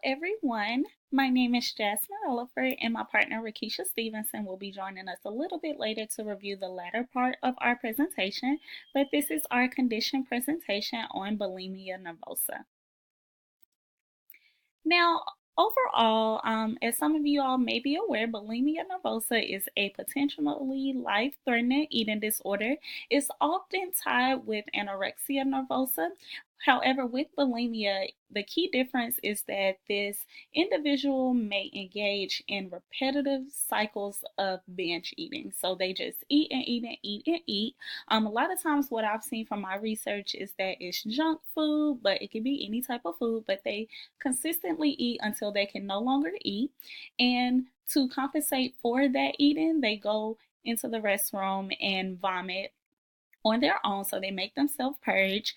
everyone. My name is Jasmine Oliver, and my partner Rakisha Stevenson will be joining us a little bit later to review the latter part of our presentation, but this is our condition presentation on bulimia nervosa. Now, overall, as some of you all may be aware, bulimia nervosa is a potentially life-threatening eating disorder. It's often tied with anorexia nervosa. However, with bulimia, the key difference is that this individual may engage in repetitive cycles of binge eating. So they just eat and eat and eat and eat. A lot of times, what I've seen from my research is that it's junk food, but it can be any type of food, but they consistently eat until they can no longer eat. And to compensate for that eating, they go into the restroom and vomit on their own. So they make themselves purge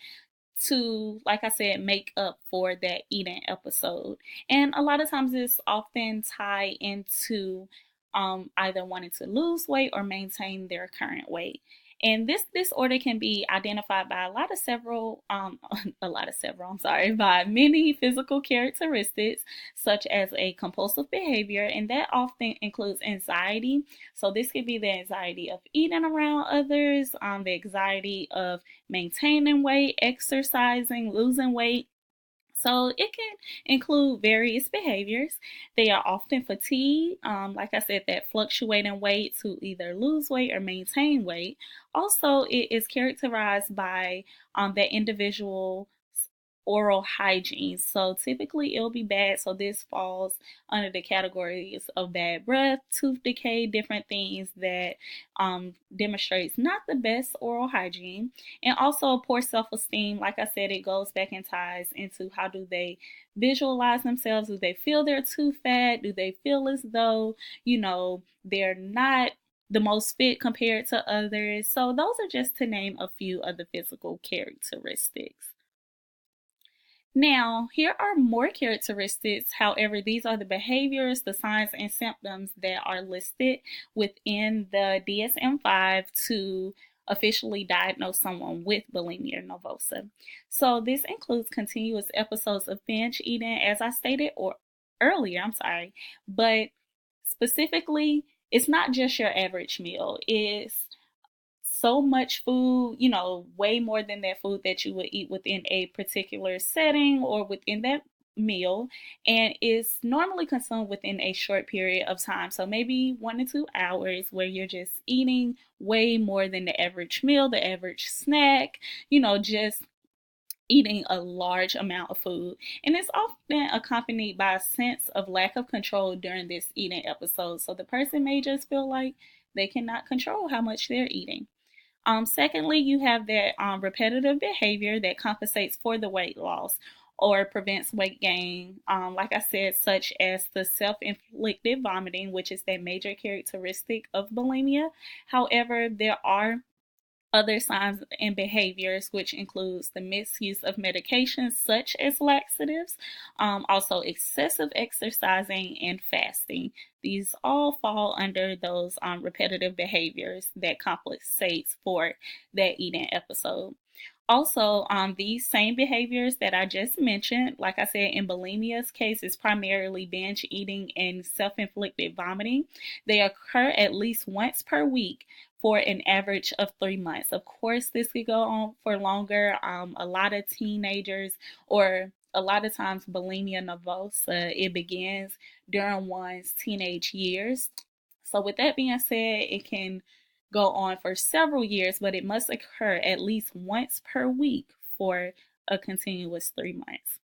to, like I said, make up for that eating episode. And a lot of times it's often tied into either wanting to lose weight or maintain their current weight. And this disorder can be identified by by many physical characteristics, such as a compulsive behavior, and that often includes anxiety. So this could be the anxiety of eating around others, the anxiety of maintaining weight, exercising, losing weight. So it can include various behaviors. They are often fatigue, like I said, that fluctuating weight to either lose weight or maintain weight. Also, it is characterized by that individual oral hygiene. So typically it'll be bad. So this falls under the categories of bad breath, tooth decay, different things that demonstrates not the best oral hygiene. And also poor self-esteem. Like I said, it goes back and ties into how do they visualize themselves? Do they feel they're too fat? Do they feel as though, they're not the most fit compared to others? So those are just to name a few of the physical characteristics. Now, here are more characteristics. However, these are the behaviors, the signs, and symptoms that are listed within the DSM-5 to officially diagnose someone with bulimia nervosa. So this includes continuous episodes of binge eating, as I stated earlier, but specifically, it's not just your average meal. It's so much food, way more than that food that you would eat within a particular setting or within that meal, and is normally consumed within a short period of time. So maybe 1 to 2 hours where you're just eating way more than the average meal, the average snack, just eating a large amount of food. And it's often accompanied by a sense of lack of control during this eating episode. So the person may just feel like they cannot control how much they're eating. Secondly, you have that repetitive behavior that compensates for the weight loss or prevents weight gain, like I said, such as the self-inflicted vomiting, which is that major characteristic of bulimia. However, there are other signs and behaviors, which includes the misuse of medications such as laxatives, also excessive exercising and fasting. These all fall under those repetitive behaviors that compensates for that eating episode. Also, these same behaviors that I just mentioned, like I said, in bulimia's case, is primarily binge eating and self-inflicted vomiting. They occur at least once per week for an average of 3 months. Of course, this could go on for longer. A lot of teenagers, or a lot of times bulimia nervosa, it begins during one's teenage years. So with that being said, it can go on for several years, but it must occur at least once per week for a continuous 3 months.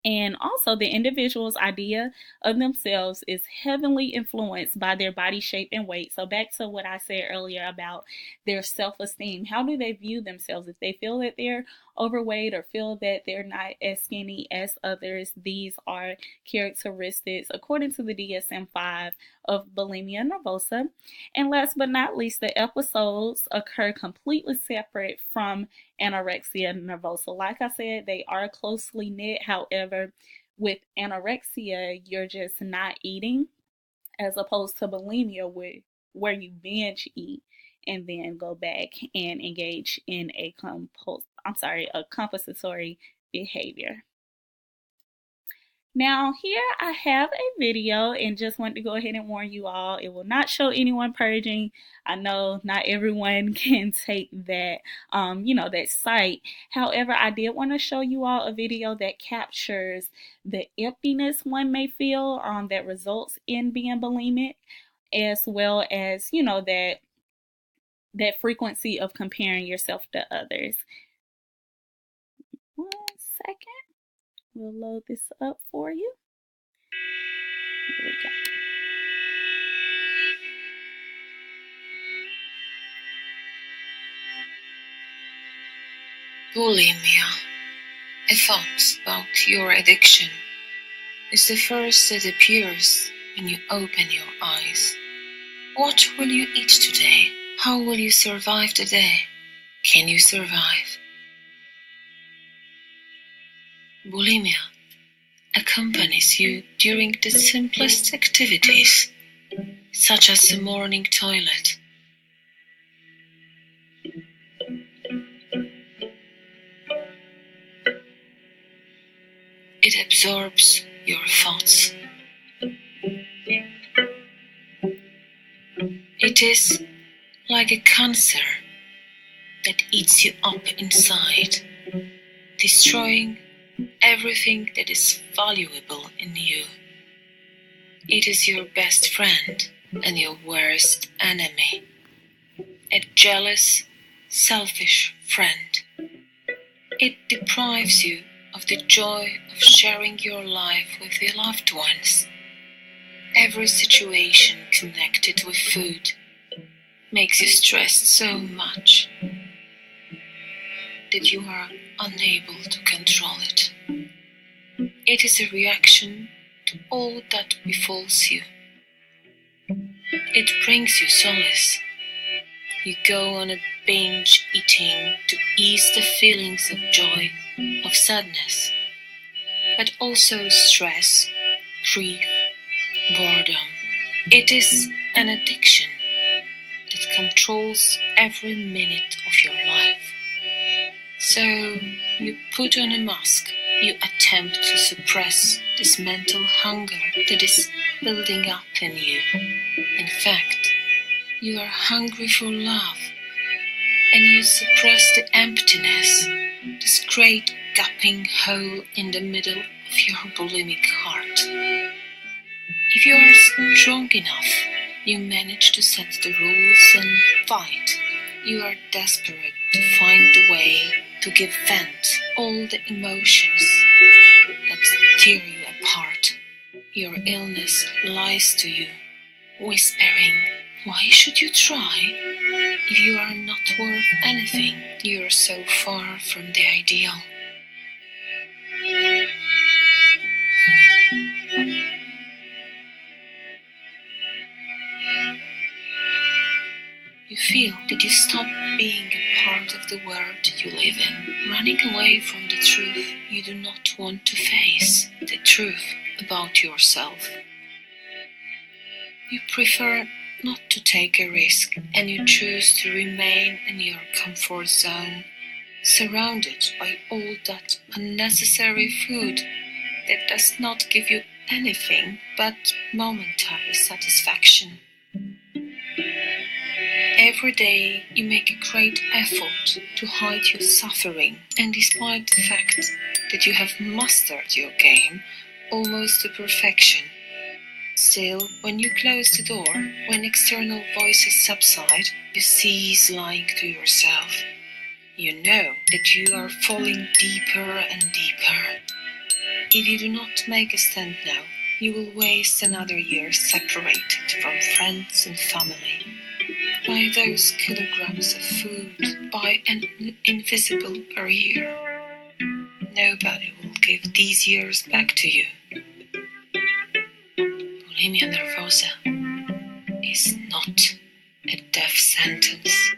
And also, the individual's idea of themselves is heavily influenced by their body shape and weight. So, back to what I said earlier about their self esteem. How do they view themselves? If they feel that they're overweight or feel that they're not as skinny as others, these are characteristics, according to the DSM 5, of bulimia nervosa. And last but not least, the episodes occur completely separate from anorexia nervosa. Like I said, they are closely knit. However, with anorexia, you're just not eating, as opposed to bulimia, where you binge eat and then go back and engage in a compensatory behavior. Now here I have a video and just want to go ahead and warn you all, it will not show anyone purging. I know not everyone can take that, that sight. However, I did want to show you all a video that captures the emptiness one may feel that results in being bulimic, as well as, that frequency of comparing yourself to others. 1 second. We'll load this up for you. Here we go. Bulimia, a thought about your addiction, is the first that appears when you open your eyes. What will you eat today? How will you survive the day? Can you survive? Bulimia accompanies you during the simplest activities, such as the morning toilet. It absorbs your thoughts. It is like a cancer that eats you up inside, destroying everything that is valuable in you. It is your best friend and your worst enemy, a jealous, selfish friend. It deprives you of the joy of sharing your life with your loved ones. Every situation connected with food makes you stressed so much that you are unable to control it. It is a reaction to all that befalls you. It brings you solace. You go on a binge eating to ease the feelings of joy, of sadness, but also stress, grief, boredom. It is an addiction that controls every minute of your life. So you put on a mask, you attempt to suppress this mental hunger that is building up in you. In fact, you are hungry for love, and you suppress the emptiness, this great gaping hole in the middle of your bulimic heart. If you are strong enough, you manage to set the rules and fight. You are desperate to find the way to give vent all the emotions that tear you apart. Your illness lies to you, whispering, "Why should you try? If you are not worth anything, you are so far from the ideal." You feel that you stop being a part of the world you live in, running away from the truth you do not want to face, the truth about yourself. You prefer not to take a risk, and you choose to remain in your comfort zone, surrounded by all that unnecessary food that does not give you anything but momentary satisfaction. Every day you make a great effort to hide your suffering, and despite the fact that you have mastered your game almost to perfection, still, when you close the door, when external voices subside, you cease lying to yourself. You know that you are falling deeper and deeper. If you do not make a stand now, you will waste another year separated from friends and family by those kilograms of food, by an invisible barrier. Nobody will give these years back to you. Bulimia nervosa is not a death sentence.